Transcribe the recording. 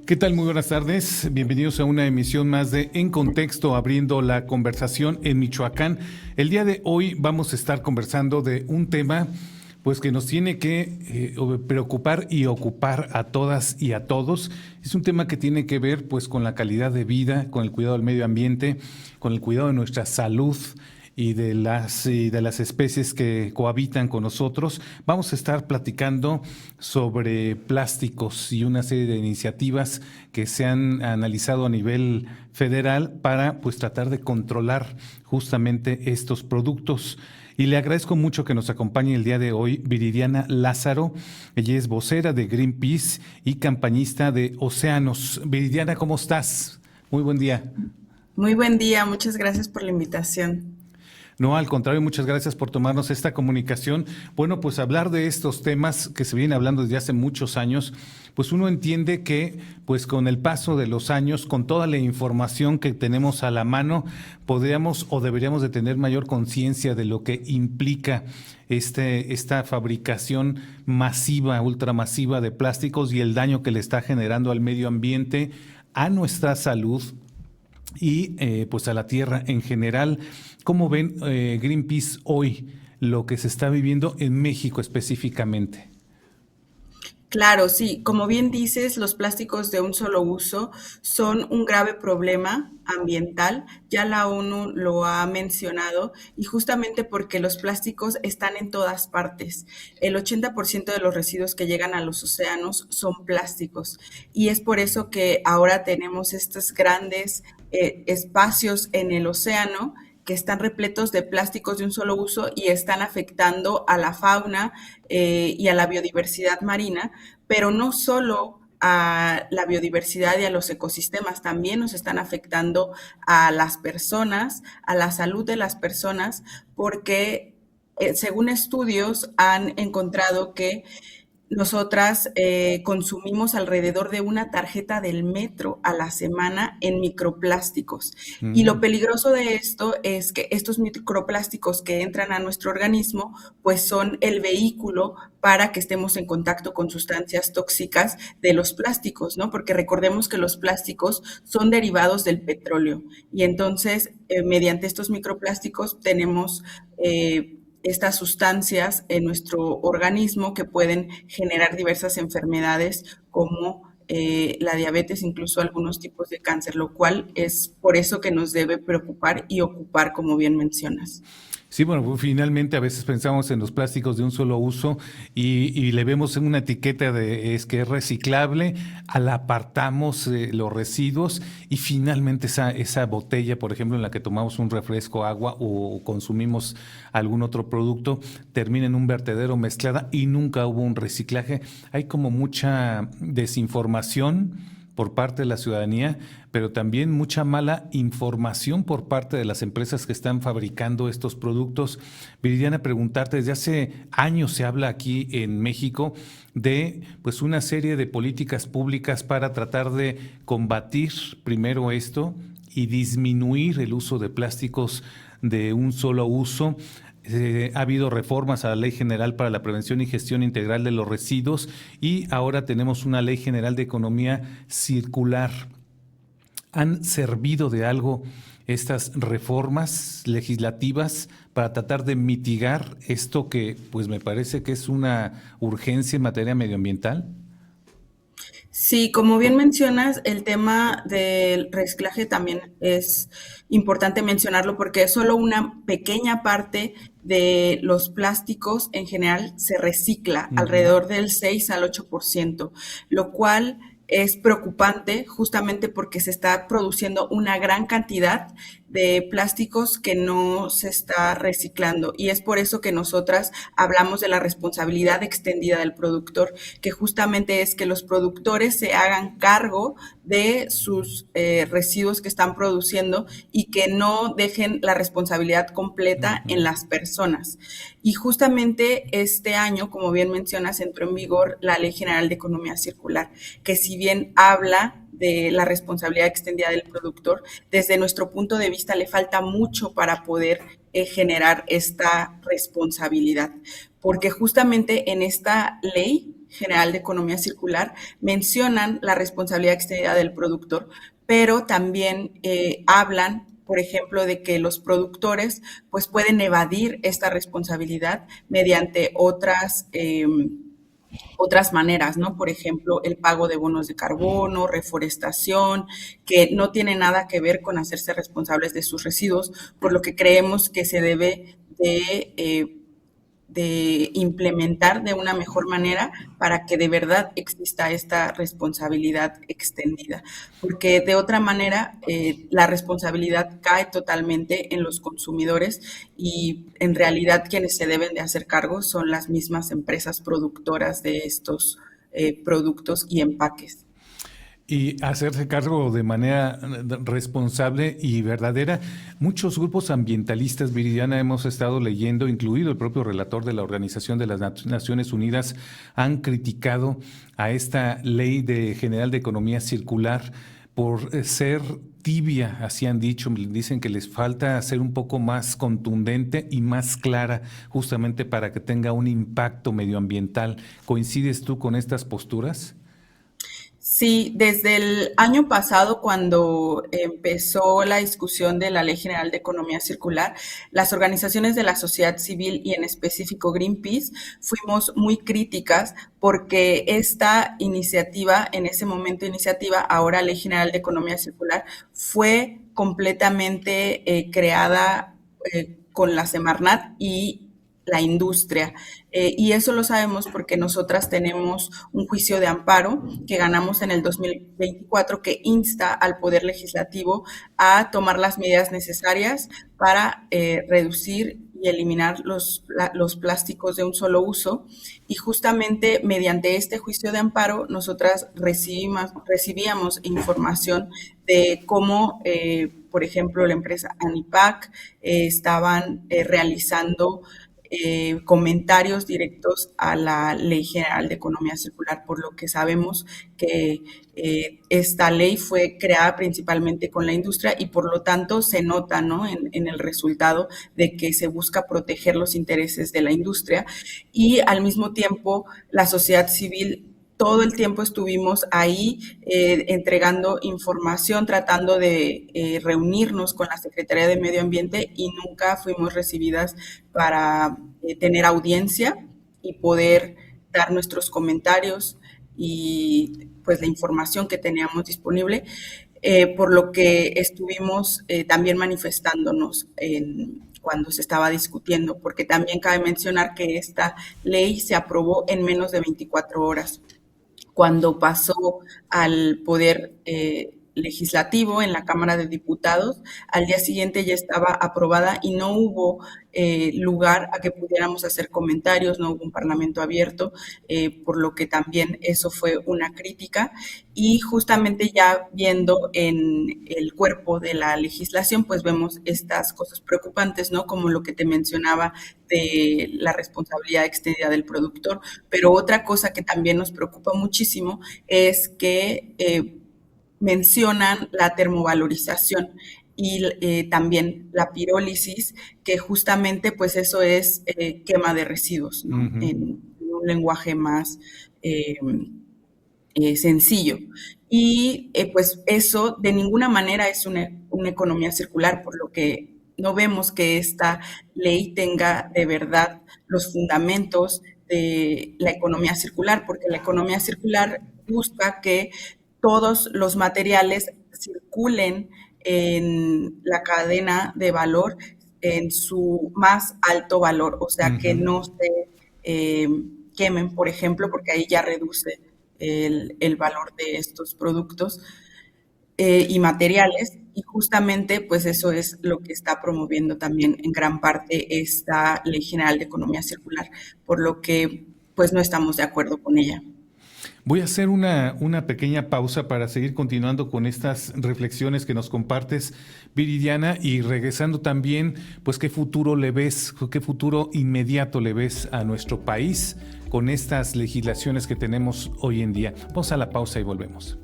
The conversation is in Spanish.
¿Qué tal? Muy buenas tardes. Bienvenidos a una emisión más de En Contexto, abriendo la conversación en Michoacán. El día de hoy vamos a estar conversando de un tema pues que nos tiene que preocupar y ocupar a todas y a todos. Es un tema que tiene que ver pues con la calidad de vida, con el cuidado del medio ambiente, con el cuidado de nuestra salud y de las especies que cohabitan con nosotros. Vamos a estar platicando sobre plásticos y una serie de iniciativas que se han analizado a nivel federal para pues tratar de controlar justamente estos productos. Y le agradezco mucho que nos acompañe el día de hoy Viridiana Lázaro. Ella es vocera de Greenpeace y campañista de Océanos. Viridiana, ¿cómo estás? Muy buen día. Muy buen día, muchas gracias por la invitación. No, al contrario, muchas gracias por tomarnos esta comunicación. Bueno, pues hablar de estos temas que se vienen hablando desde hace muchos años, pues uno entiende que pues con el paso de los años, con toda la información que tenemos a la mano, podríamos o deberíamos de tener mayor conciencia de lo que implica esta fabricación masiva, ultramasiva de plásticos y el daño que le está generando al medio ambiente, a nuestra salud y pues a la tierra en general. ¿Cómo ven Greenpeace hoy lo que se está viviendo en México específicamente? Claro, sí, como bien dices, los plásticos de un solo uso son un grave problema ambiental. Ya la ONU lo ha mencionado y justamente porque los plásticos están en todas partes. El 80% de los residuos que llegan a los océanos son plásticos y es por eso que ahora tenemos estos grandes espacios en el océano que están repletos de plásticos de un solo uso y están afectando a la fauna y a la biodiversidad marina, pero no solo a la biodiversidad y a los ecosistemas, también nos están afectando a las personas, a la salud de las personas, porque según estudios han encontrado que nosotras consumimos alrededor de una tarjeta del metro a la semana en microplásticos. Y lo Mm. peligroso de esto es que estos microplásticos que entran a nuestro organismo, pues son el vehículo para que estemos en contacto con sustancias tóxicas de los plásticos, ¿no? Porque recordemos que los plásticos son derivados del petróleo. Y entonces, mediante estos microplásticos tenemos estas sustancias en nuestro organismo que pueden generar diversas enfermedades como la diabetes, incluso algunos tipos de cáncer, lo cual es por eso que nos debe preocupar y ocupar, como bien mencionas. Sí, bueno, pues, finalmente a veces pensamos en los plásticos de un solo uso y le vemos en una etiqueta de es que es reciclable, al apartamos los residuos y finalmente esa botella, por ejemplo, en la que tomamos un refresco, agua o consumimos algún otro producto, termina en un vertedero mezclada y nunca hubo un reciclaje. Hay como mucha desinformación por parte de la ciudadanía, pero también mucha mala información por parte de las empresas que están fabricando estos productos. Viridiana, preguntarte, desde hace años se habla aquí en México de pues una serie de políticas públicas para tratar de combatir primero esto y disminuir el uso de plásticos de un solo uso. Ha habido reformas a la Ley General para la Prevención y Gestión Integral de los Residuos y ahora tenemos una Ley General de Economía Circular. ¿Han servido de algo estas reformas legislativas para tratar de mitigar esto que pues me parece que es una urgencia en materia medioambiental? Sí, como bien mencionas, el tema del reciclaje también es importante mencionarlo porque solo una pequeña parte de los plásticos en general se recicla, Ujú. alrededor del 6 al 8%, lo cual es preocupante justamente porque se está produciendo una gran cantidad de plásticos que no se está reciclando. Y es por eso que nosotras hablamos de la responsabilidad extendida del productor, que justamente es que los productores se hagan cargo de sus residuos que están produciendo y que no dejen la responsabilidad completa en Ujú. las personas. Y justamente este año, como bien mencionas, entró en vigor la Ley General de Economía Circular, que si bien habla de la responsabilidad extendida del productor, desde nuestro punto de vista le falta mucho para poder generar esta responsabilidad, porque justamente en esta ley General de Economía Circular mencionan la responsabilidad extendida del productor, pero también hablan, por ejemplo, de que los productores pues pueden evadir esta responsabilidad mediante otras maneras, ¿no? Por ejemplo, el pago de bonos de carbono, reforestación, que no tiene nada que ver con hacerse responsables de sus residuos, por lo que creemos que se debe de implementar de una mejor manera para que de verdad exista esta responsabilidad extendida, porque de otra manera la responsabilidad cae totalmente en los consumidores y en realidad quienes se deben de hacer cargo son las mismas empresas productoras de estos productos y empaques. Y hacerse cargo de manera responsable y verdadera. Muchos grupos ambientalistas, Viridiana, hemos estado leyendo, incluido el propio relator de la Organización de las Naciones Unidas, han criticado a esta ley general de economía circular por ser tibia, así han dicho. Dicen que les falta ser un poco más contundente y más clara, justamente para que tenga un impacto medioambiental. ¿Coincides tú con estas posturas? Sí, desde el año pasado, cuando empezó la discusión de la Ley General de Economía Circular, las organizaciones de la sociedad civil y en específico Greenpeace fuimos muy críticas porque esta iniciativa, en ese momento iniciativa, ahora Ley General de Economía Circular, fue completamente creada con la Semarnat y la industria. Y eso lo sabemos porque nosotras tenemos un juicio de amparo que ganamos en el 2024 que insta al Poder Legislativo a tomar las medidas necesarias para reducir y eliminar los plásticos de un solo uso. Y justamente mediante este juicio de amparo, nosotras recibíamos información de cómo, por ejemplo, la empresa Anipac estaban realizando comentarios directos a la Ley General de Economía Circular, por lo que sabemos que esta ley fue creada principalmente con la industria y por lo tanto se nota, ¿no?, en el resultado de que se busca proteger los intereses de la industria y al mismo tiempo la sociedad civil. Todo el tiempo estuvimos ahí entregando información, tratando de reunirnos con la Secretaría de Medio Ambiente y nunca fuimos recibidas para tener audiencia y poder dar nuestros comentarios y pues la información que teníamos disponible, por lo que estuvimos también manifestándonos cuando se estaba discutiendo, porque también cabe mencionar que esta ley se aprobó en menos de 24 horas. Cuando pasó al Poder Legislativo en la Cámara de Diputados, al día siguiente ya estaba aprobada y no hubo lugar a que pudiéramos hacer comentarios, no hubo un parlamento abierto, por lo que también eso fue una crítica. Y justamente ya viendo en el cuerpo de la legislación, pues vemos estas cosas preocupantes, ¿no? Como lo que te mencionaba de la responsabilidad extendida del productor. Pero otra cosa que también nos preocupa muchísimo es que mencionan la termovalorización y también la pirólisis, que justamente pues eso es quema de residuos, ¿no? Uh-huh. En un lenguaje más sencillo. Y pues eso de ninguna manera es una economía circular, por lo que no vemos que esta ley tenga de verdad los fundamentos de la economía circular, porque la economía circular busca que todos los materiales circulen en la cadena de valor en su más alto valor, o sea, que no se quemen, por ejemplo, porque ahí ya reduce el valor de estos productos y materiales, y justamente pues eso es lo que está promoviendo también en gran parte esta Ley General de Economía Circular, por lo que pues no estamos de acuerdo con ella. Voy a hacer una pequeña pausa para seguir continuando con estas reflexiones que nos compartes, Viridiana, y regresando también, pues, ¿qué futuro le ves, qué futuro inmediato le ves a nuestro país con estas legislaciones que tenemos hoy en día? Vamos a la pausa y volvemos.